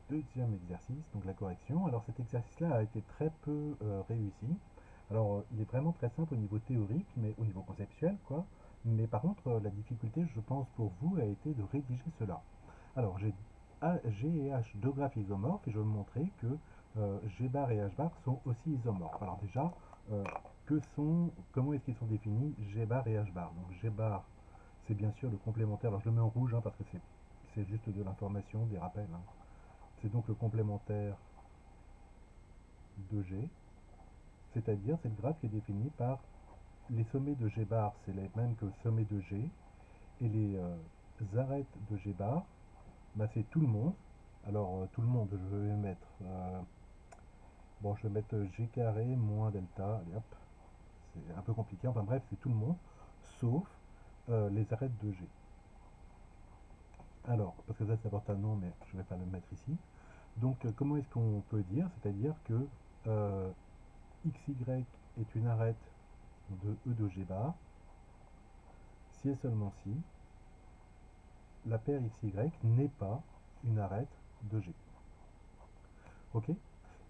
deuxième exercice, donc la correction. Alors cet exercice-là a été très peu réussi. Alors il est vraiment très simple au niveau théorique, mais au niveau conceptuel, quoi. Mais par contre, la difficulté, je pense, pour vous, a été de rédiger cela. Alors j'ai G et H deux graphes isomorphes, et je vais vous montrer que G bar et H bar sont aussi isomorphes. Alors déjà, euh, comment est-ce qu'ils sont définis G bar et H bar? Donc G bar, c'est bien sûr le complémentaire. Alors je le mets en rouge parce que c'est juste de l'information, des rappels, hein. C'est donc le complémentaire de G, c'est-à-dire c'est le graphe qui est défini par les sommets de G bar, c'est les mêmes que le sommet de G, et les arêtes de G bar, bah, c'est tout le monde. Alors tout le monde, je vais mettre, bon, je vais mettre G carré moins delta, allez hop, c'est un peu compliqué, enfin bref, c'est tout le monde, sauf les arêtes de G. Alors, parce que ça porte un nom, mais je ne vais pas le mettre ici. Donc, comment est-ce qu'on peut dire? C'est-à-dire que XY est une arête de E de G bar, si et seulement si la paire XY n'est pas une arête de G. Ok?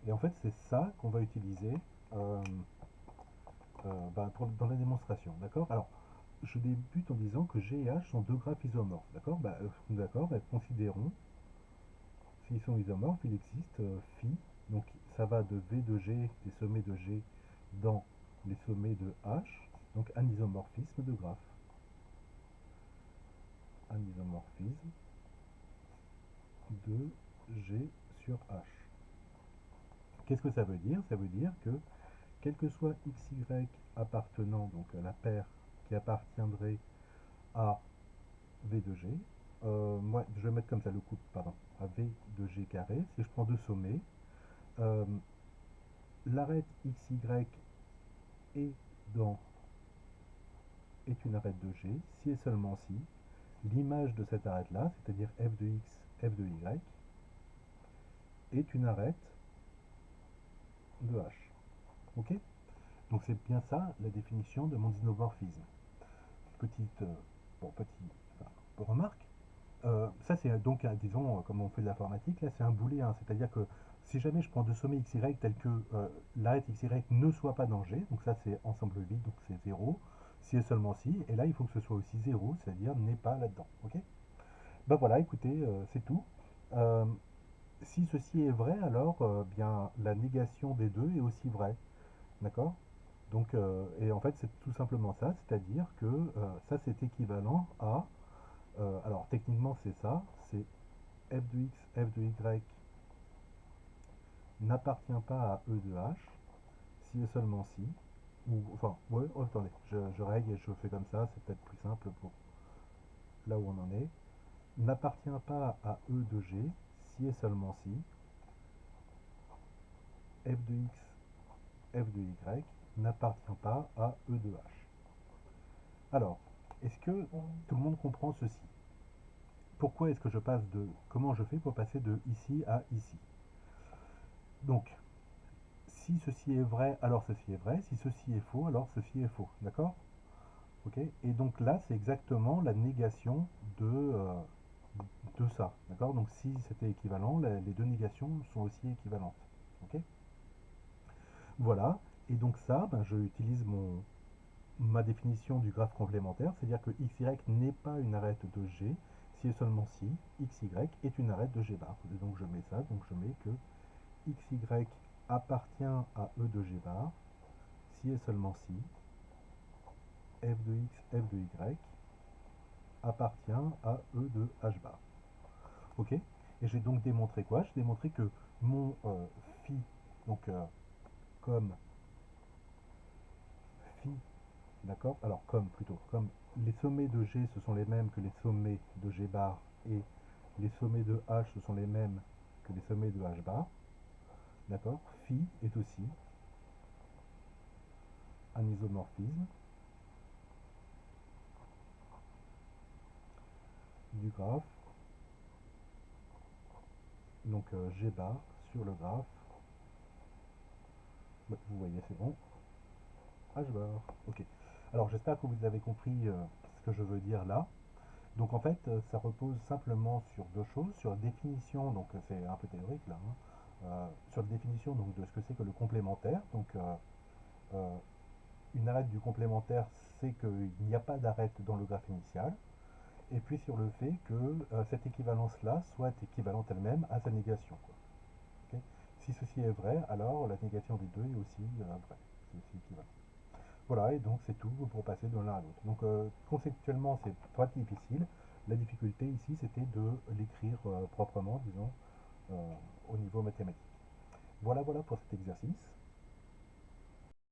Et en fait, c'est ça qu'on va utiliser euh, dans la démonstration. D'accord? Alors, je débute en disant que G et H sont deux graphes isomorphes. D'accord? D'accord, considérons, s'ils sont isomorphes, il existe phi, donc ça va de V de G, des sommets de G, dans les sommets de H, donc un isomorphisme de graphe. Un isomorphisme de G sur H. Qu'est-ce que ça veut dire? Ça veut dire que quel que soit XY appartenant, donc à la paire qui appartiendrait à V de G, moi je vais mettre comme ça le couple, pardon, à V de G carré, si je prends deux sommets, euh, l'arête XY est dans est une arête de G si et seulement si l'image de cette arête-là, c'est-à-dire f de x, f de y, est une arête de H. Ok? Donc c'est bien ça la définition de mon isomorphisme. Petite, enfin, remarque, ça c'est donc, disons, comme on fait de l'informatique, là c'est un booléen, c'est-à-dire que si jamais je prends deux sommets xy tels que l'arête xy ne soit pas dans G, donc ça c'est ensemble vide, donc c'est 0, si et seulement si, et là il faut que ce soit aussi 0, c'est-à-dire n'est pas là-dedans. Ok? Ben voilà, écoutez, c'est tout. Euh, si ceci est vrai, alors bien la négation des deux est aussi vraie. D'accord? Donc, et en fait, c'est tout simplement ça, c'est-à-dire que ça c'est équivalent à. Alors, techniquement, c'est ça, c'est f de x, f de y n'appartient pas à E de h, si et seulement si. Ou, enfin, ouais, oh, attendez, je règle et je fais comme ça, c'est peut-être plus simple pour là où on en est. N'appartient pas à E de g, si et seulement si f de x, f de y n'appartient pas à E de h. Alors, est-ce que tout le monde comprend ceci? Pourquoi est-ce que je passe de... Comment je fais pour passer de ici à ici? Donc, si ceci est vrai, alors ceci est vrai. Si ceci est faux, alors ceci est faux. D'accord? Ok? Et donc là, c'est exactement la négation de ça. D'accord? Donc si c'était équivalent, les deux négations sont aussi équivalentes. Ok? Voilà. Et donc ça, ben, je utilise ma définition du graphe complémentaire, c'est-à-dire que xy n'est pas une arête de G, si et seulement si xy est une arête de G bar. Et donc je mets ça, donc je mets que xy appartient à E de G bar, si et seulement si f de x, f de y appartient à E de H bar. Ok? Et j'ai donc démontré quoi? J'ai démontré que mon phi, donc comme phi, d'accord? Alors comme plutôt, comme les sommets de G ce sont les mêmes que les sommets de G bar et les sommets de H ce sont les mêmes que les sommets de H bar, d'accord? Phi est aussi un isomorphisme du graphe, donc G bar sur le graphe, vous voyez c'est bon, H bar. Ok. Alors j'espère que vous avez compris ce que je veux dire là. Donc en fait, ça repose simplement sur deux choses, sur la définition, donc c'est un peu théorique là, hein, sur la définition donc, de ce que c'est que le complémentaire. Donc euh, une arête du complémentaire, c'est qu'il n'y a pas d'arête dans le graphe initial, et puis sur le fait que cette équivalence-là soit équivalente elle-même à sa négation, quoi. Ok. Si ceci est vrai, alors la négation des deux est aussi vraie, c'est aussi équivalent. Voilà, et donc c'est tout pour passer de l'un à l'autre. Donc conceptuellement, c'est pas difficile. La difficulté ici, c'était de l'écrire proprement, disons, au niveau mathématique. Voilà, voilà pour cet exercice.